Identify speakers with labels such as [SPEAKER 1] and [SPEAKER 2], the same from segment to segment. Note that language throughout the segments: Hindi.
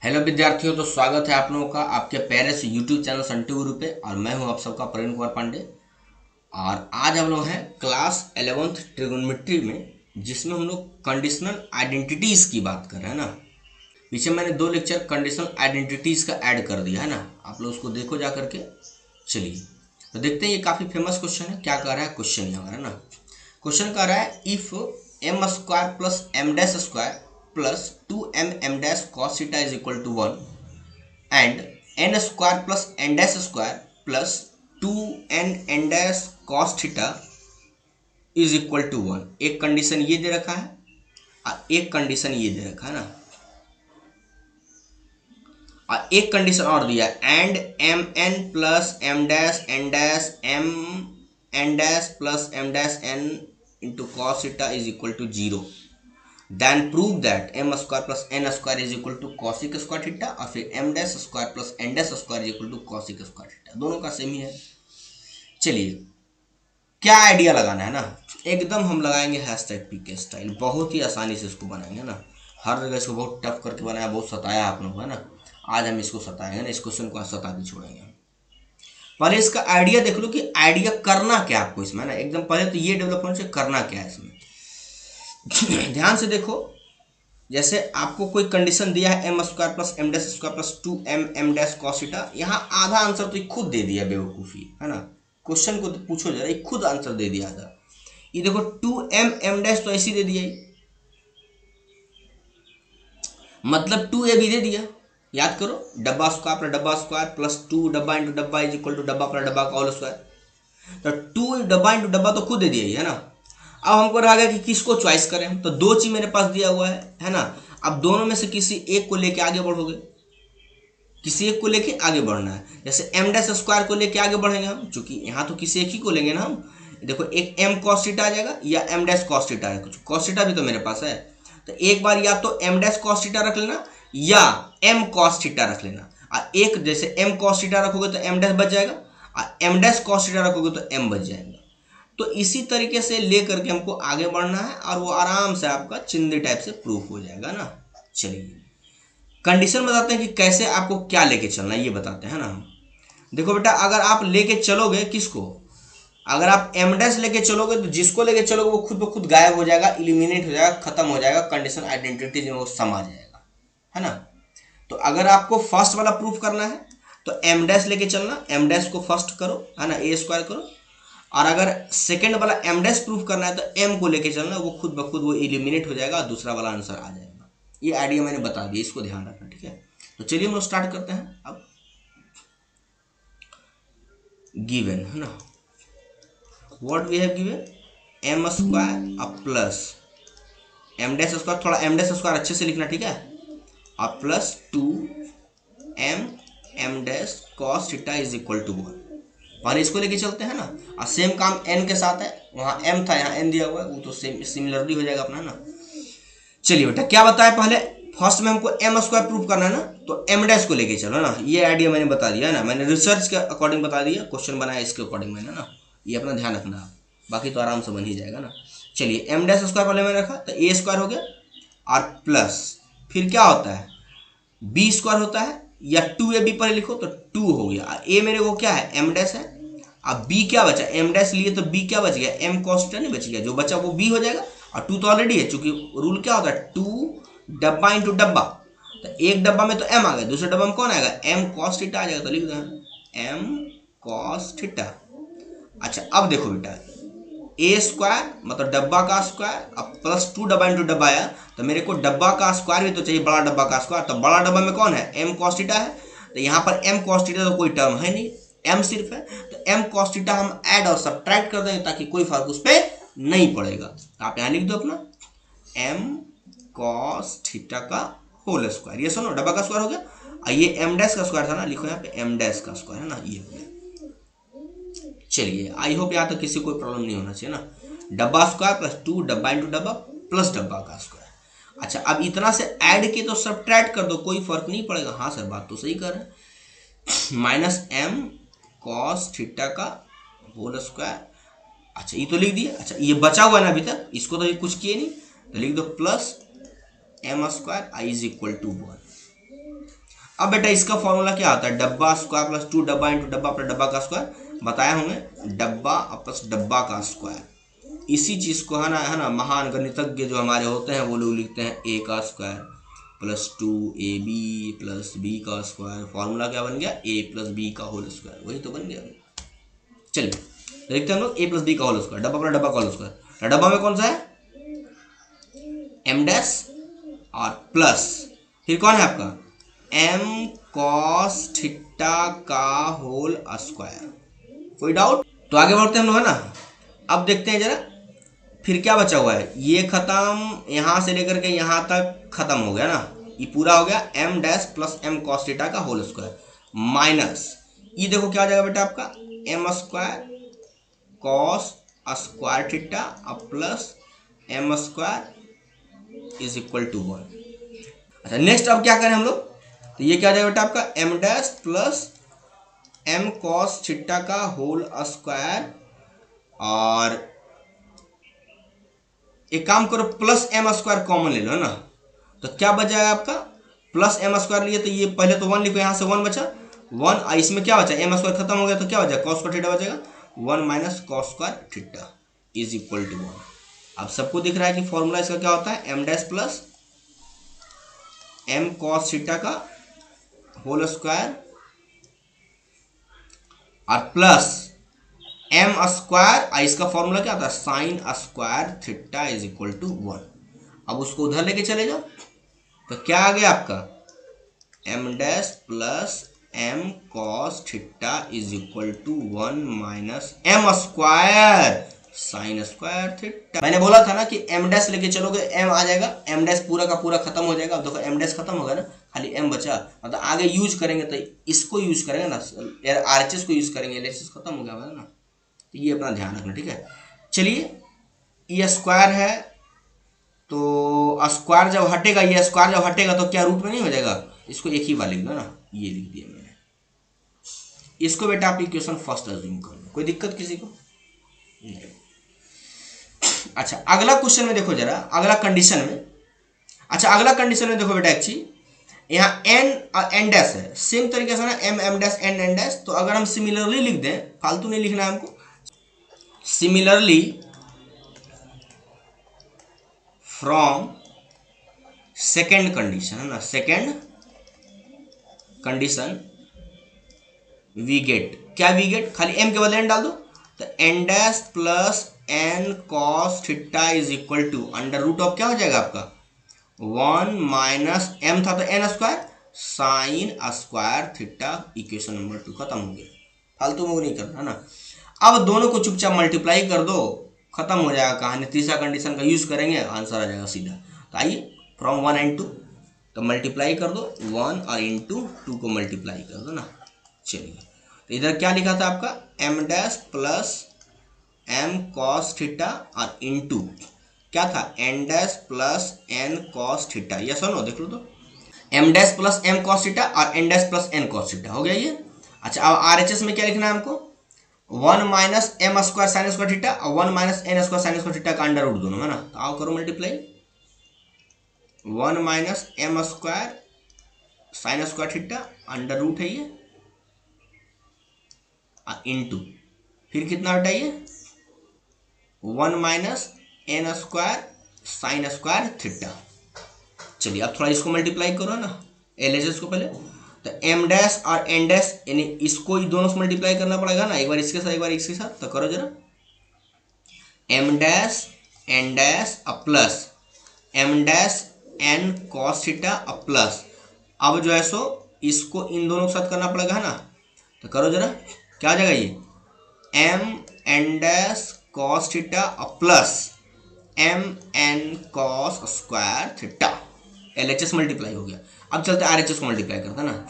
[SPEAKER 1] हेलो विद्यार्थियों, तो स्वागत है आप लोगों का आपके प्यारे से यूट्यूब चैनल संटी गुरु पे। और मैं हूं आप सबका प्रवीण कुमार पांडे। और आज हम लोग हैं क्लास 11th ट्रिगोनोमेट्री में, जिसमें हम लोग कंडीशनल आइडेंटिटीज की बात कर रहे हैं ना। पीछे मैंने 2 लेक्चर कंडीशनल आइडेंटिटीज का ऐड कर दिया है ना, आप लोग उसको देखो जा करके। चलिए तो देखते हैं, ये काफ़ी फेमस क्वेश्चन है। क्या कह रहा है क्वेश्चन यहाँ है ना, क्वेश्चन कह रहा है if m square plus M dash square plus 2m dash cos theta is equal to 1 and n square plus N dash square plus 2n dash cos theta is equal to 1। एक कंडीशन ये दे रखा है और एक कंडीशन ये दे रखा है ना, और एक कंडीशन और दिया and m N plus M dash N dash m N dash plus M dash n into cos theta is equal to 0। Then prove that m square plus N square is equal to cosec square theta, और फिर m dash square plus N dash square is equal to cosec square theta. दोनों का सेम ही है। चलिए, क्या आइडिया लगाना है ना, एकदम हम लगाएंगे हैशटैग पीके स्टाइल। बहुत ही आसानी से इसको बनाएंगे ना। हर जगह इसको बहुत टफ करके बनाया, बहुत सताया आप लोग है ना। आज हम इसको सताएंगे ना, इस क्वेश्चन को आज सता के छोड़ेंगे। पहले इसका आइडिया देख लो कि आइडिया करना क्या आपको इसमें ना। एकदम पहले तो ये डेवलपमेंट से करना क्या है इसमें। ध्यान से देखो, जैसे आपको कोई कंडीशन दिया है m square plus M dash square plus 2m dash cos theta. यहाँ आधा आंसर तो खुद दे दिया बेवकूफ़ी है ना। क्वेश्चन को तो पूछो जरा, खुद आंसर दे दिया आधा। ये देखो 2m डैश तो ऐसे ही दे दिया, मतलब 2a भी दे दिया। याद करो, डब्बा स्क्वायर प्लस 2 डब्बा इंटू डब्बा इज इक्वल टू डब्बा प्लस डब्बा का होल स्क्वायर। तो 2 डब्बा इंटू डब्बा तो खुद दे दिया है ना। अब हमको रह गया कि किसको चॉइस करें, तो 2 चीज मेरे पास दिया हुआ है ना। अब दोनों में से किसी एक को लेके आगे बढ़ोगे, किसी एक को लेके आगे बढ़ना है। जैसे एम डैश स्क्वायर को लेके आगे बढ़ेंगे हम, चूंकि यहाँ तो किसी एक ही को लेंगे ना हम। देखो, एक एम कॉस थीटा आ जाएगा या एम डैश कॉस थीटा है, कुछ कॉस थीटा भी तो मेरे पास है। तो एक बार या तो एम डैश कॉस थीटा रख लेना या एम कॉस थीटा रख लेना। और एक जैसे एम कॉस थीटा रखोगे तो एम डैश बच जाएगा, और एम डैश कॉस थीटा रखोगे तो एम बच जाएगा। तो इसी तरीके से लेकर के हमको आगे बढ़ना है, और वो आराम से आपका चिंदी टाइप से प्रूफ हो जाएगा ना। चलिए, कंडीशन बताते हैं कि कैसे आपको क्या लेके चलना है, ये बताते हैं ना हम। देखो बेटा, अगर आप लेके चलोगे किसको, अगर आप एम डैश लेके चलोगे तो जिसको लेके चलोगे वो खुद ब खुद गायब हो जाएगा, इलिमिनेट हो जाएगा, खत्म हो जाएगा, कंडीशन आइडेंटिटी में वो समा जाएगा है ना। तो अगर आपको फर्स्ट वाला प्रूफ करना है तो एम डैश लेके चलना, एम डैश को फर्स्ट करो है ना, ए स्क्वायर करो। और अगर सेकंड वाला एम डैश प्रूफ करना है तो एम को लेके चलना, वो खुद ब खुद वो इलिमिनेट हो जाएगा और दूसरा वाला आंसर आ जाएगा। ये आइडिया मैंने बता दिया, इसको ध्यान रखना, ठीक है। तो चलिए हम लोग स्टार्ट करते हैं। अब गिवन है ना, what we have given m square अब प्लस एम डैश स्क्वायर, थोड़ा एम डैश स्क्वायर अच्छे से लिखना, ठीक है। अब plus 2m dash cos theta is equal to 1। पहले इसको लेके चलते हैं ना, और सेम काम एन के साथ है। वहाँ एम था, यहाँ एन दिया हुआ है, वो तो सेम सिमिलरली हो जाएगा अपना ना। चलिए बेटा, क्या बताया पहले, फर्स्ट में हमको एम स्क्वायर प्रूफ करना है ना, तो एम डैश को लेके चलो ना। ये आइडिया मैंने बता दिया ना, मैंने रिसर्च के अकॉर्डिंग बता दिया, क्वेश्चन बनाया इसके अकॉर्डिंग मैंने ना। ये अपना ध्यान रखना आप, बाकी तो आराम से बन ही जाएगा ना। चलिए, एम डैश स्क्वायर पहले मैंने रखा तो ए स्क्वायर हो गया, और प्लस फिर क्या होता है बी स्क्वायर होता है, या 2ab पहले लिखो तो 2 हो गया। ए मेरे को क्या है एम डैश है, अब बी क्या बचा, एम डैश लिए तो बी क्या बच गया, एम कॉस थीटा नहीं बच गया, जो बचा वो बी हो जाएगा। और 2 तो ऑलरेडी है, चूंकि रूल क्या होता है 2 डब्बा इंटू डब्बा। तो एक डब्बा में तो एम आ गया, दूसरे डब्बा में कौन आएगा, एम कॉस थीटा आ जाएगा। तो लिख दो एम कॉस थीटा। अच्छा, अब देखो बेटा, ए स्क्वायर मतलब डब्बा का स्क्वायर, अब प्लस 2 डब्बा इंटू डब्बा आया, तो मेरे को डब्बा का स्क्वायर भी तो चाहिए, बड़ा डब्बा का स्क्वायर। तो बड़ा डब्बा में कौन है, एम कॉस थीटा है। तो यहाँ पर एम कॉस थीटा तो कोई टर्म है नहीं, एम सिर्फ है। तो एम कॉस थीटा हम ऐड और सब्ट्रैक्ट कर देंगे ताकि कोई फर्क उस पर नहीं पड़ेगा। तो आप यहाँ लिख दो अपना एम कॉस थीटा का होल स्क्वायर। ये सुनो, डब्बा का स्क्वायर हो गया, और ये एम डैश का स्क्वायर था ना, लिखो यहाँ पे एम डैश का स्क्वायर है ना, ये हो गया। चलिए, आई होप यहाँ तक किसी कोई प्रॉब्लम नहीं होना चाहिए ना। डब्बा स्क्वायर प्लस 2 डब्बा इंटू डब्बा प्लस डब्बा का स्क्वायर। अच्छा, अब इतना से ऐड के तो सब्ट्रैक्ट कर दो, कोई फर्क नहीं पड़ेगा। हाँ सर, बात तो सही कर रहे हैं। माइनस एम कॉस थीटा का होल स्क्वायर। अच्छा, ये तो लिख दिया। अच्छा, ये बचा हुआ है ना अभी तक, इसको तो ये कुछ किए नहीं, तो लिख दो plus M square I is equal to 1। अब बेटा इसका फॉर्मूला क्या आता है, डब्बा स्क्वायर प्लस 2 डब्बा इंटू डब्बा प्लस डब्बा का स्क्वायर, बताया होंगे डब्बा प्लस डब्बा का स्क्वायर। इसी चीज को है ना महान गणितज्ञ जो हमारे होते हैं वो लोग लिखते हैं ए का square plus 2ab plus b का स्क्वायर। फॉर्मूला क्या बन गया, ए प्लस बी का होल स्क्वायर, वही तो बन गया। चलिए देखते हैं हम लोग, ए प्लस बी का होल स्क्वायर, डब्बा प्लस डब्बा का होल स्क्वायर। डब्बा में कौन सा है, एम डैश और प्लस फिर कौन है आपका एम कॉस थीटा का होल स्क्वायर। कोई डाउट? तो आगे बढ़ते हैं हम लोग, है ना। अब देखते हैं जरा फिर क्या बचा हुआ है, ये खत्म, यहां से लेकर के यहां तक खत्म हो गया ना, ये पूरा हो गया M dash plus M cos theta का होल स्क्वायर माइनस ये देखो क्या हो जाएगा बेटा आपका M square cos square theta अब plus M square is equal to 1। अच्छा नेक्स्ट अब क्या करें हम लोग, तो ये क्या हो जाएगा बेटा आपका M dash plus M cos theta का होल स्क्वायर, और एक काम करो प्लस एम स्क्वायर कॉमन ले लो ना, तो क्या बच जाएगा आपका प्लस एम स्क्वायर लिए, तो ये पहले तो 1 लिखो, यहां से 1 बचा 1, इसमें क्या बचा एम स्क्वायर खत्म हो गया तो क्या बचा कॉस स्क्वायर थीटा बचेगा 1 minus cos square theta is equal to 1। अब सबको दिख रहा है कि फॉर्मूला इसका क्या होता है m dash plus M cos theta का होल स्क्वायर और प्लस एम स्क्वायर, इसका फॉर्मूला क्या होता है sine square theta is equal to 1। अब उसको उधर लेके चले जाओ, तो क्या आ गया आपका M dash plus M cos theta is equal to 1 minus m square sine square theta. मैंने बोला था ना कि एम डैश लेके चलोगे एम आ जाएगा, एम डैश पूरा का पूरा खत्म हो जाएगा। अब देखो एम डैश खत्म हो गया ना, खाली एम बचा, मतलब आगे यूज करेंगे तो इसको यूज करेंगे ना, आरएचएस को यूज करेंगे, एलएचएस खत्म हो गया ना, तो ये अपना ध्यान रखना ठीक है। चलिए ये स्क्वायर है, तो स्क्वायर जब हटेगा, ये स्क्वायर जब हटेगा तो क्या रूट में नहीं हो जाएगा, इसको एक ही बार लिख दो ना, ये लिख दिया मैंने। इसको बेटा आप इक्वेशन फर्स्ट अज्यूम कर लो, कोई दिक्कत किसी को नहीं। अच्छा अगला क्वेश्चन में देखो जरा, अगला कंडीशन में, अच्छा अगला कंडीशन में देखो बेटा एक चीज, यहाँ एन और एन डैश है, सेम तरीके से ना m m dash n n dash, तो अगर हम सिमिलरली लिख दें, फालतू नहीं लिखना है हमको, सिमिलरली फ्रॉम सेकेंड कंडीशन है ना, सेकेंड कंडीशन वी गेट, क्या वी गेट, खाली एम के बदले एन डाल दो, तो n dash plus N cos theta is equal to under root of क्या हो जाएगा आपका 1 माइनस एम था तो n square sine square theta, equation number 2 खत्म हो गया, फालतू में वो नहीं करना ना। अब दोनों को चुपचाप मल्टीप्लाई कर दो, खत्म हो जाएगा कहानी, तीसरा कंडीशन का यूज करेंगे आंसर आ जाएगा सीधा। तो आइए फ्रॉम 1 एंड 2, तो मल्टीप्लाई कर दो 1 और इंटू 2 को मल्टीप्लाई कर दो ना। चलिए तो इधर क्या लिखा था आपका M dash plus M cos theta और इंटू क्या था N dash plus N cos theta, ये सुनो देख लो, तो M dash plus M cos theta और N dash plus N cos theta हो गया ये। अच्छा अब आरएचएस में क्या लिखना है हमको 1 minus m square sine square theta और 1 minus n square sine square theta का अंडर रूट दोनों है ना, तो आओ करो multiply 1 minus m square sine square theta under root है ये, इंटू फिर कितना हटाइए 1 minus n square sine square theta. चलिए अब थोड़ा इसको मल्टीप्लाई करो ना, एलएचएस को पहले, तो एम डैश और एन डैश यानी इसको दोनों से मल्टीप्लाई करना पड़ेगा ना, एक बार इसके साथ एक बार इसके साथ, तो करो जरा एम डैश एन डैश अब plus M dash N cos theta अब प्लस, अब जो है सो इसको इन दोनों के साथ करना पड़ेगा है ना, तो करो जरा क्या आ जाएगा ये M N dash cos theta अब plus M N cos square theta, LHS multiply हो गया। अब चलते आरएचएस को मल्टीप्लाई करते हैं ना,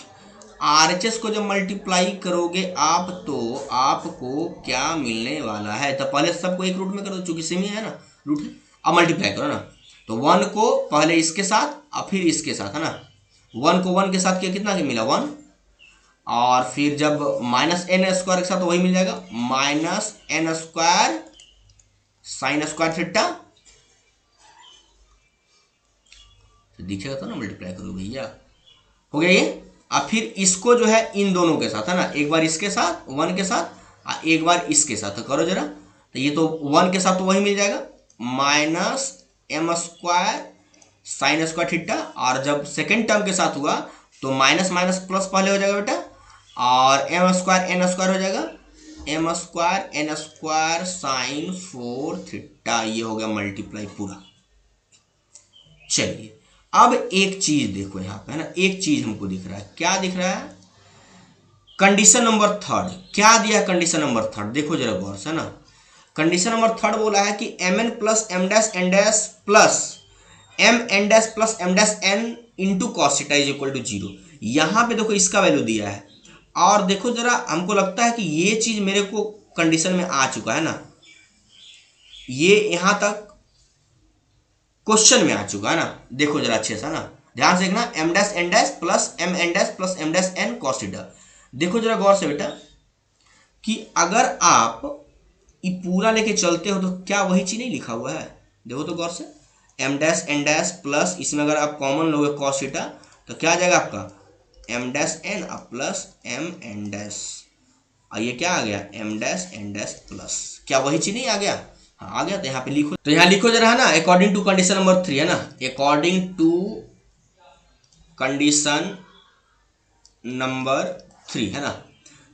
[SPEAKER 1] आरएचएस को जब मल्टीप्लाई करोगे आप तो आपको क्या मिलने वाला है, तो पहले सबको एक रूट में कर दो चूंकि सेम ही है ना रूट है, अब मल्टीप्लाई करो ना, तो 1 को पहले इसके साथ और फिर इसके साथ है ना, 1 को 1 के साथ किया कितना मिला 1, और फिर जब माइनस एन स्क्वायर के साथ तो वही मिल जाएगा minus n square sine square theta, तो दिखेगा तो ना मल्टीप्लाई करो भैया, हो गया ये। और फिर इसको जो है इन दोनों के साथ है ना, एक बार इसके साथ 1 के साथ और एक बार इसके साथ, तो करो जरा। तो ये तो 1 के साथ तो वही मिल जाएगा minus m square sine square theta, और जब सेकेंड टर्म के साथ हुआ तो माइनस माइनस प्लस पहले हो जाएगा बेटा, और एम स्क्वायर एन स्क्वायर हो जाएगा, m square N square sine 4 theta, ये हो गया मल्टीप्लाई पूरा। चलिए अब एक चीज देखो यहाँ पे है ना, एक चीज हमको दिख रहा है, क्या दिख रहा है, कंडीशन नंबर थर्ड। क्या दिया कंडीशन नंबर थर्ड, देखो जरा गौर से ना। कंडीशन नंबर थर्ड बोला है कि m N plus M dash N dash plus M N dash plus M dash n into cos theta is equal to 0। यहाँ पे देखो इसका वैल्यू दिया है, और देखो जरा हमको लगता है कि ये चीज मेरे को कंडीशन में आ चुका है ना, ये यहां तक क्वेश्चन में आ चुका है ना। देखो जरा अच्छे से ना, ध्यान से देखना, m dash N dash plus M N dash plus M dash N cos theta. देखो जरा गौर से बेटा कि अगर आप ये पूरा लेके चलते हो तो क्या वही चीज नहीं लिखा हुआ है, देखो तो गौर से, m dash N dash plus इसमें अगर आप कॉमन लोगे कॉस थीटा तो क्या आ जाएगा आपका M dash N plus M N dash, और ये क्या आ गया M dash N dash plus, क्या वही चीज नहीं आ गया, हाँ आ गया। तो यहाँ पे लिखो, तो यहाँ लिखो जरा है ना, अकॉर्डिंग टू कंडीशन नंबर 3 है ना, अकॉर्डिंग टू कंडीशन नंबर 3 है ना।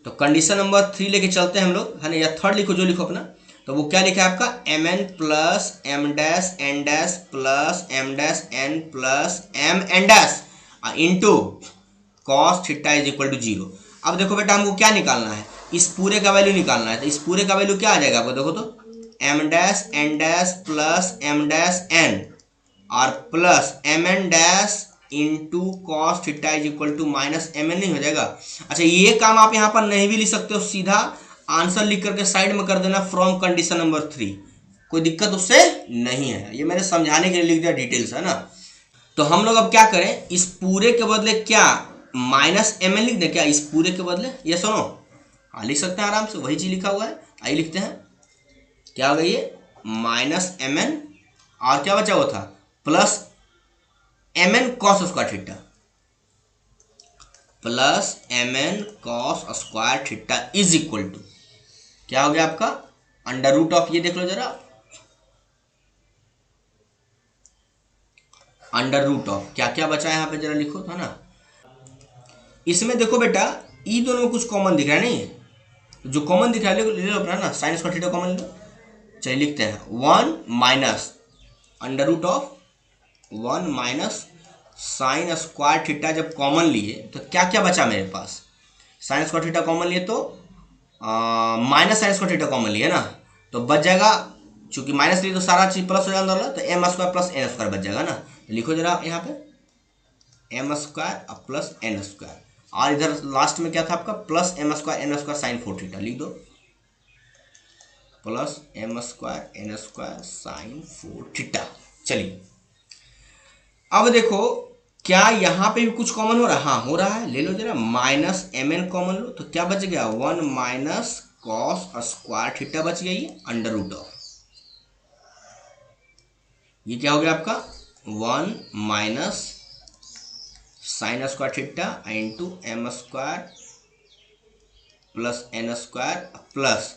[SPEAKER 1] तो कंडीशन नंबर 3 लेके चलते हैं हम लोग है ना, या थर्ड लिखो जो लिखो अपना। तो वो क्या लिखा है आपका M N plus M dash N dash plus M dash N plus M N dash into cos theta is equal to 0। अब देखो बेटा हमको क्या निकालना है, इस पूरे का वैल्यू निकालना है। तो इस पूरे का वैल्यू क्या आ जाएगा आपको, देखो तो M dash N dash plus M dash N और plus M N dash into cos theta is equal to minus M N नहीं हो जाएगा। अच्छा ये काम आप यहाँ पर नहीं भी लिख सकते हो, सीधा आंसर लिख करके साइड में कर देना फ्रॉम कंडीशन नंबर 3, कोई दिक्कत उससे नहीं है, ये मैंने समझाने के लिए लिख दिया डिटेल्स है ना। तो हम लोग अब क्या करें, इस पूरे के बदले क्या माइनस एम एन लिख दें क्या, इस पूरे के बदले, ये सुनो हाँ लिख सकते हैं आराम से, वही चीज लिखा हुआ है। आइए लिखते हैं, क्या हो गई ये माइनस एम एन और क्या बचा हुआ था plus M N cos square theta plus M N cos square theta is equal to क्या हो गया आपका अंडर रूट ऑफ, ये देख लो जरा, अंडर रूट ऑफ क्या क्या बचा है यहाँ पे जरा लिखो था ना। इसमें देखो बेटा ई दोनों में कुछ कॉमन दिख रहा है, नहीं जो कॉमन दिख रहा है ले लो अपना ना, साइन स्क्वायर थीटा कॉमन लो। चलिए लिखते हैं 1 minus under root of 1 minus sine square theta. जब कॉमन लिए तो क्या क्या बचा मेरे पास, साइन स्क्वायर थीटा कॉमन लिए तो minus sine square theta common लिए ना, तो बच जाएगा, चूंकि माइनस लिए तो सारा चीज प्लस हो जाएगा, तो M square plus N square बच जाएगा ना। तो लिखो जरा यहाँ पे M square plus N square, और इधर लास्ट में क्या था आपका plus M square N square sine 4 theta, लिख दो plus M square N square sine 4 theta. चलिए अब देखो क्या यहाँ पे भी कुछ कॉमन हो रहा है, हाँ हो रहा है, ले लो जरा माइनस एम एन कॉमन लो, तो क्या बच गया 1 माइनस कॉस स्क्वायर थीटा बच गया, ये अंडर रूट ऑफ, ये क्या हो गया आपका 1 minus sine square theta into M square plus N square plus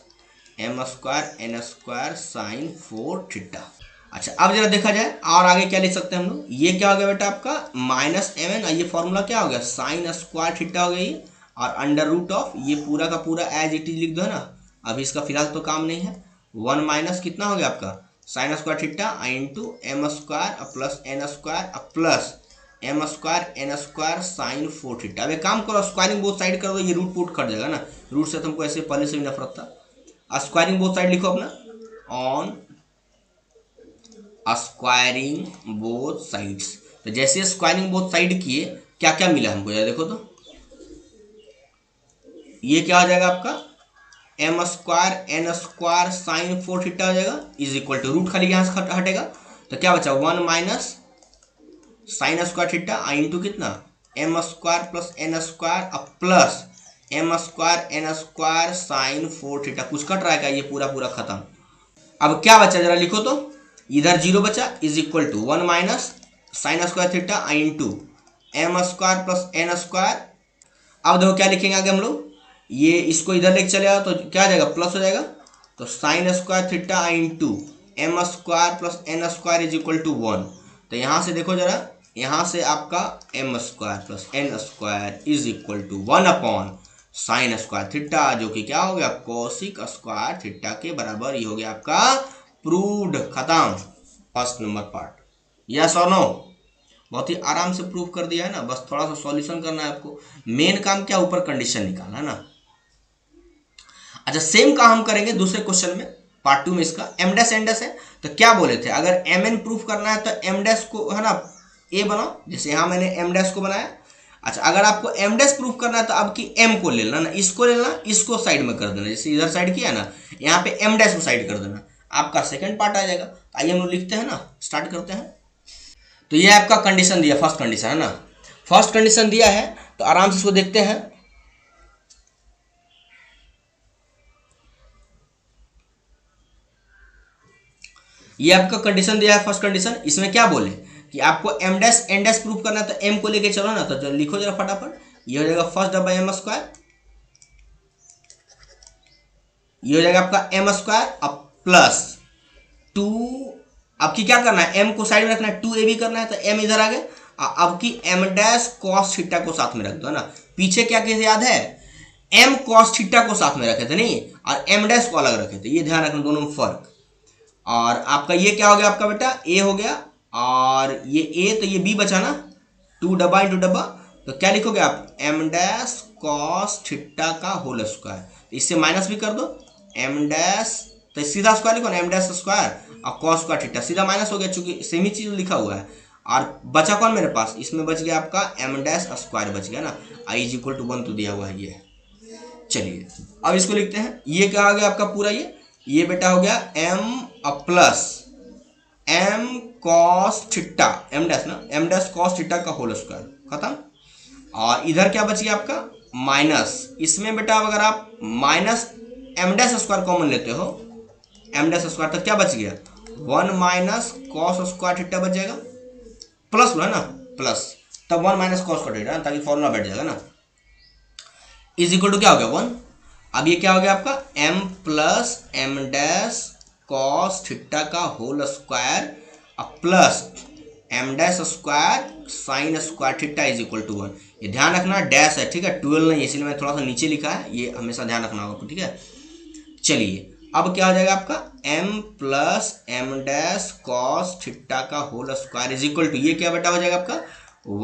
[SPEAKER 1] M square N square sine 4 theta. अच्छा अब जरा देखा जाए और आगे क्या लिख सकते हैं हम लोग, ये क्या हो गया बेटा आपका माइनस एम एन, ये फॉर्मूला क्या हो गया साइन स्क्वायर थीटा हो गई, और अंडर रूट ऑफ ये पूरा का पूरा एज इट इज लिख दो है ना, अभी इसका फिलहाल तो काम नहीं है। 1 माइनस कितना हो गया आपका sine square theta into M square plus N square plus M square N square sine 4 theta. अब एक काम करो स्क्वायरिंग बोथ साइड कर दो, ये रूट पुट कट जाएगा ना, रूट से तुमको ऐसे पहले से भी नफरत था। स्क्वायरिंग बोथ साइड लिखो अपना ऑन स्क्वायरिंग बोथ साइड्स। तो जैसे स्क्वायरिंग बोथ साइड किए क्या क्या मिला हमको यार देखो, तो ये क्या हो जाएगा आपका M square N square sine 4 theta हो जाएगा इज इक्वल टू रूट खाली यहां से हटेगा, तो क्या बचा 1 minus sine square theta into कितना M square plus N square plus M square N square sine 4 theta. कुछ कट रहा है क्या, ये पूरा पूरा खत्म। अब क्या बचा जरा लिखो, तो इधर 0 बचा is equal to 1 minus sine square theta into M square plus N square अब देखो क्या लिखेंगे आगे हम लोग, ये इसको इधर लेके चलेगा तो क्या आ जाएगा, प्लस हो जाएगा। तो sine square theta into M square plus N square is equal to 1। तो यहाँ से देखो जरा, यहाँ से आपका M square plus N square is equal to 1 upon sine square theta, जो कि क्या हो गया, कोसिक स्क्वायर थीटा के बराबर। ये हो गया आपका प्रूव्ड, खत्म फर्स्ट नंबर पार्ट। यस और नो, बहुत ही आराम से प्रूव कर दिया है ना, बस थोड़ा सा सॉल्यूशन करना है आपको। मेन काम क्या, ऊपर कंडीशन निकालना है ना। अच्छा, सेम काम हम करेंगे दूसरे क्वेश्चन में, पार्ट 2 में। इसका एम डैश एन डैश है, तो क्या बोले थे, अगर एम एन प्रूफ करना है तो एम डैश को है ना ए बनाओ, जैसे यहाँ मैंने एम डैश को बनाया। अच्छा, अगर आपको एम डैश प्रूफ करना है तो अब की एम को ले लेना ना, इसको ले लेना, इसको साइड में कर देना, जैसे इधर साइड किया ना, यहाँ पे एम डैश को साइड कर देना, आपका सेकंड पार्ट आ जाएगा। आइए हम लोग लिखते हैं ना, स्टार्ट करते हैं। तो ये आपका कंडीशन दिया, फर्स्ट कंडीशन है ना, फर्स्ट कंडीशन दिया है, तो आराम से इसको देखते हैं। ये आपका कंडीशन दिया है, फर्स्ट कंडीशन। इसमें क्या बोले कि आपको M dash N dash proof करना है, तो एम को लेके चलो ना, तो लिखो जरा फटाफट। ये हो जाएगा फर्स्ट डबल एम स्क्वायर, ये हो जाएगा आपका एम स्क्वायर अब प्लस 2। अब की क्या करना है, एम को साइड में रखना है, 2ab करना है, तो एम इधर आ गया। अब की एम डैश कॉस थीटा को साथ में रख दो ना। पीछे क्या कैसे याद है, एम कॉस थीटा को साथ में रखे थे नहीं, और एम डैश को अलग रखे थे, ये ध्यान रखना, दोनों में फर्क। और आपका ये क्या हो गया, आपका बेटा ए हो गया, और ये ए तो ये बी बचा ना, 2 डब्बा इंटू डब्बा, तो क्या लिखोगे आप, एम डैश कॉस थीटा का होल स्क्वायर। इससे माइनस भी कर दो, एम डैश, तो सीधा स्क्वायर लिखो ना, एम डैश स्क्वायर और कॉस स्क्वायर थीटा, सीधा माइनस हो गया, चूंकि सेम ही चीज लिखा हुआ है। और बचा कौन मेरे पास, इसमें बच गया आपका एम डैश स्क्वायर बच गया ना, आई इज इक्वल टू 1 तो दिया हुआ है ये। चलिए अब इसको लिखते हैं, ये क्या हो गया आपका पूरा, ये बेटा हो गया M plus M cos theta, M dash ना, एम डैश कॉस थीटा का होल स्क्वायर, खत्म। और इधर क्या बच गया आपका माइनस, इसमें बेटा अगर आप minus M dash square common लेते हो, एम डैश स्क्वायर, तो क्या बच गया, 1 माइनस कॉस स्क्वायर थीटा बच जाएगा, प्लस है ना, प्लस, तब 1 माइनस कॉस स्क्वायर थीटा, ताकि फॉर्मूला बैठ जाएगा ना, इज इक्वल टू क्या हो गया 1। अब ये क्या हो गया आपका m plus M dash cos theta का whole square plus M dash square sine square theta is equal to 1। ये ध्यान रखना डैश है, ठीक है, 12 नहीं, इसलिए मैं थोड़ा सा नीचे लिखा है, ये हमेशा ध्यान रखना होगा, ठीक है। चलिए अब क्या हो जाएगा आपका m plus M dash cos theta का whole square is equal to, ये क्या बेटा हो जाएगा आपका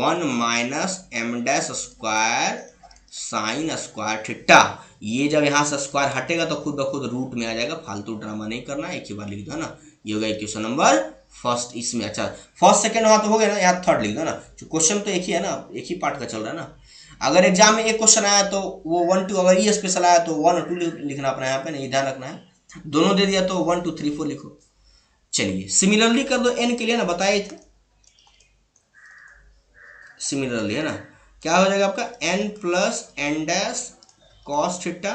[SPEAKER 1] 1 minus M dash square sine square theta. ये जब यहाँ से स्क्वायर हटेगा तो खुद ब खुद रूट में आ जाएगा, फालतू ड्रामा नहीं करना, एक ही बार लिख दो ना। ये हो गया क्वेश्चन नंबर फर्स्ट इसमें। अच्छा, फर्स्ट सेकंड वहाँ तो हो गया ना, यहाँ थर्ड लिख दो ना, क्वेश्चन तो एक ही है ना, एक ही पार्ट का चल रहा है ना। अगर एग्जाम में एक क्वेश्चन आया तो वो 1 2, अगर ये स्पेशल आया तो 1 और 2 लिखना अपना, यहाँ पे नहीं, ध्यान रखना है। दोनों दे दिया तो 1 2 3 4 लिखो। चलिए सिमिलरली कर दो एन के लिए ना, बताए थे सिमिलरली, है ना, क्या हो जाएगा आपका n plus N dash cos theta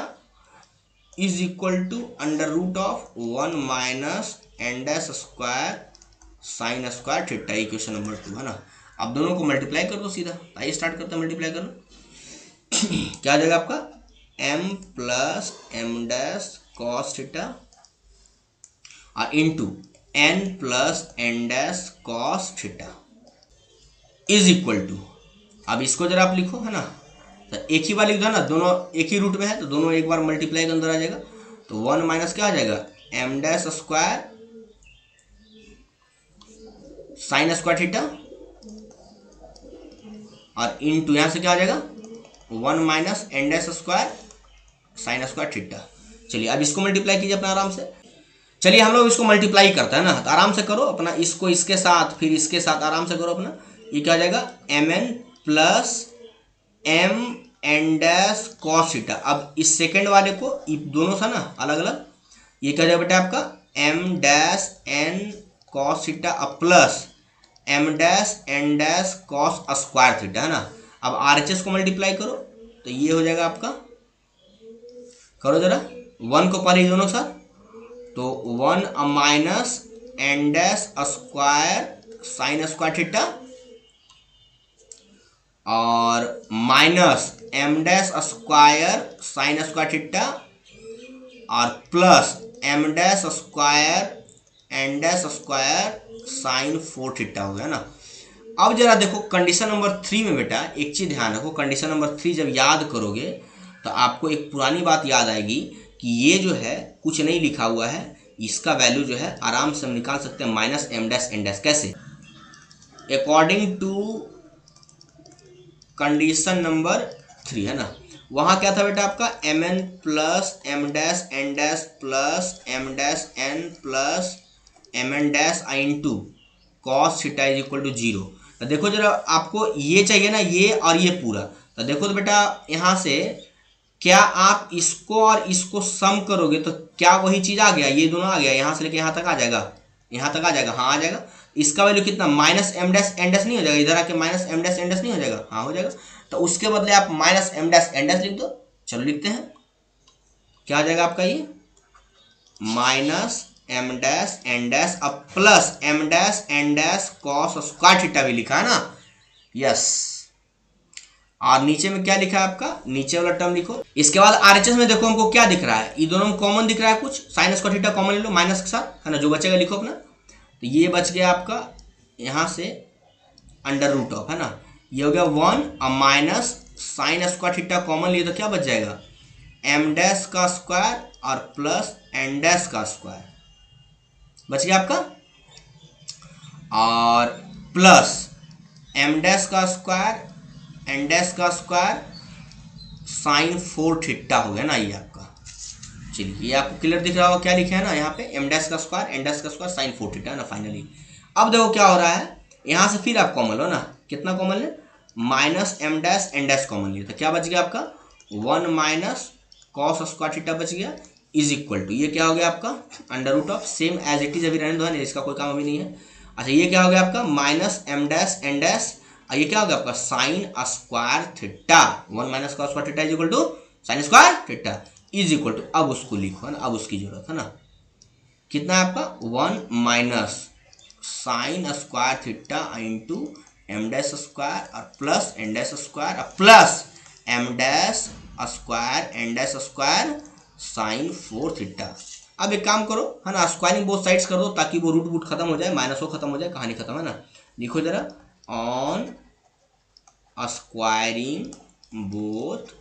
[SPEAKER 1] is equal to under root of 1 minus N dash square sine square theta, equation number 2 है ना। अब दोनों को मल्टीप्लाई कर दो सीधा, आइए स्टार्ट करते हैं मल्टीप्लाई करना। क्या आ जाएगा आपका m plus M dash cos theta और into n plus N dash cos theta is equal to, अब इसको जरा आप लिखो, है ना, तो एक ही बार लिख दो ना, दोनों एक ही रूट में है तो दोनों एक बार मल्टीप्लाई के अंदर आ जाएगा। तो 1 माइनस क्या आ जाएगा M dash square sine square theta और इनटू यहां से क्या आ जाएगा 1 minus N dash square sine square theta. चलिए अब इसको मल्टीप्लाई कीजिए अपना आराम से। चलिए हम लोग इसको मल्टीप्लाई करते हैं ना, तो आराम से करो अपना, इसको इसके साथ फिर इसके साथ आराम से करो अपना। ये क्या आ जाएगा M N plus M N dash cos theta. अब इस सेकंड वाले को दोनों सा ना अलग अलग, ये क्या जाएगा बेटा आपका M dash N cos theta plus M dash N dash cos square theta, है ना। अब आरएचएस को मल्टीप्लाई करो तो ये हो जाएगा आपका, करो जरा 1 को पहले दोनों साथ, तो 1 minus N dash square sine square theta और minus M dash square sine square theta और plus M dash square N dash square sine 4 theta हो गया ना। अब जरा देखो कंडीशन नंबर 3 में बेटा एक चीज ध्यान रखो, कंडीशन नंबर 3 जब याद करोगे तो आपको एक पुरानी बात याद आएगी कि ये जो है कुछ नहीं लिखा हुआ है, इसका वैल्यू जो है आराम से हम निकाल सकते हैं minus M dash N dash. कैसे? अकॉर्डिंग टू कंडीशन नंबर 3 है ना, वहाँ क्या था बेटा आपका M N plus M dash N dash plus M dash N plus M N dash I into cos theta is equal to 0। तो देखो जरा आपको ये चाहिए ना, ये और ये पूरा, तो देखो तो बेटा यहाँ से क्या आप इसको और इसको सम करोगे तो क्या वही चीज़ आ गया, ये दोनों आ गया, यहाँ से लेके यहाँ तक आ जाएगा, यहाँ तक आ जाएगा, हाँ आ जाएगा। इसका वैल्यू कितना minus M dash N dash नहीं हो जाएगा, इधर आके minus M dash N dash नहीं हो जाएगा, हाँ हो जाएगा। तो उसके बदले आप minus M dash N dash लिख दो। चलो लिखते हैं, क्या हो जाएगा आपका ये minus M dash N dash अब plus M dash N dash cos square theta भी लिखा है ना, यस। और नीचे में क्या लिखा है आपका, नीचे वाला टर्म लिखो। इसके बाद आरएचएस में देखो हमको क्या दिख रहा है, ये दोनों में कॉमन दिख रहा है कुछ, साइन स्क्वायर थीटा कॉमन ले लो माइनस के साथ, है ना, जो बचेगा लिखो अपना। तो ये बच गया आपका यहाँ से अंडर रूट ऑफ, है ना, ये हो गया 1 और minus sine square theta common लिए तो क्या बच जाएगा एम डैश का स्क्वायर और प्लस एन डैश का स्क्वायर बच गया आपका, और प्लस एम डैश का स्क्वायर एन डैश का स्क्वायर साइन 4 थीटा हो गया ना ये आपका। चलिए ये आपको क्लियर दिख रहा होगा क्या लिखा है ना यहाँ पे, एम डैश का स्क्वायर एन डैश का स्क्वायर साइन 4 थीटा है ना फाइनली। अब देखो क्या हो रहा है, यहाँ से फिर आप कॉमन लो ना, कितना कॉमन ले minus M dash N dash common लिए तो क्या बच गया आपका 1 माइनस कॉस स्क्वायर थीटा बच गया इज इक्वल टू ये क्या हो गया आपका under root of same as it is अभी रहने दो है, इसका कोई काम अभी नहीं है। अच्छा ये क्या हो गया आपका minus M dash N dash, ये क्या हो गया आपका sine square theta 1 minus cos square theta is equal to sine square theta is equal to, अब उसको लिखो है ना, अब उसकी जरूरत है ना, कितना है आपका 1 minus sine square theta into M dash square और प्लस एन डैश स्क्वायर और plus M dash square N dash square sine 4 theta. अब एक काम करो है ना, स्क्वायरिंग बोथ साइड्स कर दो ताकि वो रूट वूट खत्म हो जाए, माइनस वो खत्म हो जाए, कहानी खत्म है ना। लिखो जरा ऑन स्क्वायरिंग बोथ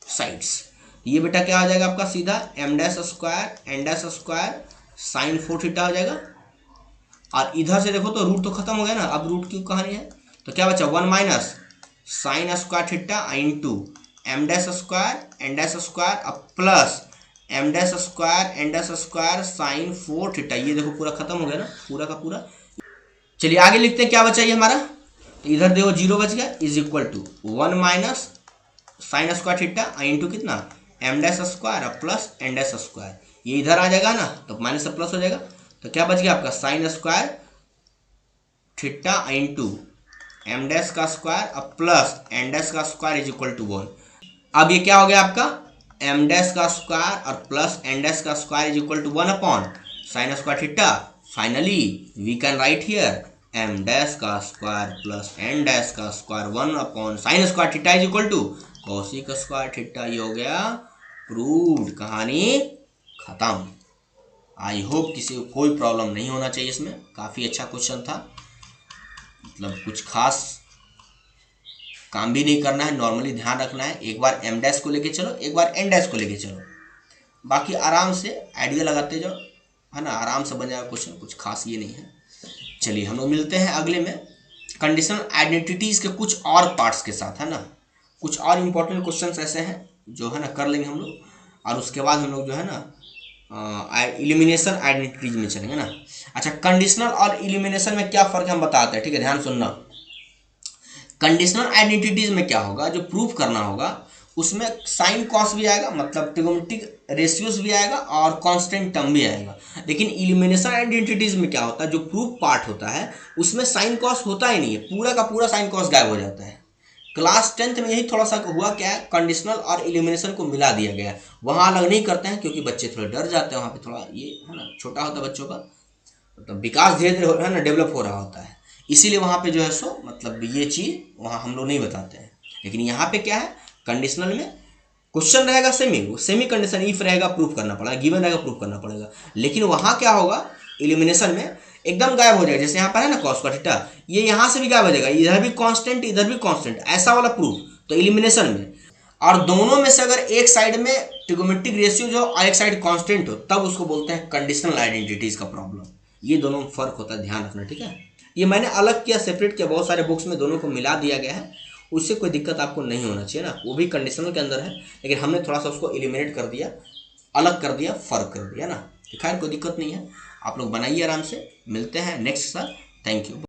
[SPEAKER 1] साइड्स, ये बेटा क्या आ जाएगा आपका सीधा M dash square N dash square sine 4 theta हो जाएगा, और इधर से देखो तो रूट तो खत्म हो गया ना, अब रूट की कहानी है तो क्या बचा 1 minus sine square theta into M dash square N dash square अब plus M dash square N dash square sine 4 theta, ये देखो पूरा खत्म हो गया ना पूरा का पूरा। चलिए आगे लिखते हैं क्या बचा ये हमारा, तो इधर देखो 0 बच गया is equal to 1 minus sine square theta into कितना M dash square plus N dash square, ये इधर आ जाएगा ना तो माइनस से प्लस हो जाएगा, तो क्या बच गया आपका sine square theta into M dash का स्क्वायर अब प्लस एन डैश का स्क्वायर इज इक्वल टू 1। अब ये क्या हो गया आपका एम डैश का स्क्वायर और प्लस एन डैश का square is equal to 1 upon sine square theta. Finally we can write here M dash का स्क्वायर प्लस एन डैश का square 1 upon sine square theta is equal to cosec square theta. ये हो गया प्रूव्ड, कहानी खत्म। आई होप किसी को कोई प्रॉब्लम नहीं होना चाहिए इसमें, काफ़ी अच्छा क्वेश्चन था, मतलब कुछ खास काम भी नहीं करना है, नॉर्मली ध्यान रखना है, एक बार एम डैश को लेके चलो एक बार एन डैश को लेके चलो, बाकी आराम से आइडिया लगाते जाओ है ना, आराम से बन जाएगा क्वेश्चन, कुछ खास ये नहीं है। चलिए हम लोग मिलते हैं अगले में कंडीशनल आइडेंटिटीज़ के कुछ और पार्ट्स के साथ, है ना, कुछ और इम्पोर्टेंट क्वेश्चन ऐसे हैं जो है ना कर लेंगे हम लोग, और उसके बाद हम लोग जो है ना इलिमिनेशन आइडेंटिटीज में चलेंगे ना। अच्छा कंडीशनल और इलिमिनेशन में क्या फ़र्क है हम बताते हैं, ठीक है, ध्यान सुनना। कंडीशनल आइडेंटिटीज में क्या होगा, जो प्रूफ करना होगा उसमें साइन कॉस भी आएगा, मतलब ट्रिगोनोमेट्रिक रेशियोज भी आएगा और कांस्टेंट टर्म भी आएगा। लेकिन इलिमिनेशन आइडेंटिटीज में क्या होता है, जो प्रूफ पार्ट होता है उसमें साइन कॉस होता ही नहीं है, पूरा का पूरा साइन कॉस गायब हो जाता है। क्लास 10th में यही थोड़ा सा हुआ क्या है, कंडीशनल और इलिमिनेशन को मिला दिया गया है, वहाँ अलग नहीं करते हैं क्योंकि बच्चे थोड़े डर जाते हैं, वहाँ पे थोड़ा ये है ना छोटा होता है बच्चों का, मतलब विकास धीरे धीरे है ना डेवलप हो रहा होता है, इसीलिए वहाँ पे जो है सो मतलब ये चीज़ वहाँ हम लोग नहीं बताते हैं। लेकिन यहाँ पे क्या है कंडीशनल में क्वेश्चन रहेगा सेमी कंडीशन, इफ रहेगा प्रूफ करना पड़ेगा, गिवन रहेगा प्रूफ करना पड़ेगा। लेकिन वहाँ क्या होगा, इलिमिनेशन में एकदम गायब हो जाएगा। जैसे यहाँ पर है ना कॉस का थीटा, ये यहाँ से भी गायब हो जाएगा, इधर भी कांस्टेंट इधर भी कांस्टेंट, ऐसा वाला प्रूफ तो इलिमिनेशन में। और दोनों में से अगर एक साइड में ट्रिगोमेट्रिक रेशियो जो और एक साइड कांस्टेंट हो, तब उसको बोलते हैं कंडीशनल आइडेंटिटीज का प्रॉब्लम। ये दोनों में फर्क होता है, ध्यान रखना, ठीक है। ये मैंने अलग किया, सेपरेट किया, बहुत सारे बुक्स में दोनों को मिला दिया गया है, उससे कोई दिक्कत आपको नहीं होना चाहिए ना, वो भी कंडीशनल के अंदर है, लेकिन हमने थोड़ा सा उसको एलिमिनेट कर दिया, अलग कर दिया, फर्क कर दिया ना। खैर कोई दिक्कत नहीं है, आप लोग बनाइए आराम से। मिलते हैं नेक्स्ट साल। Thank you.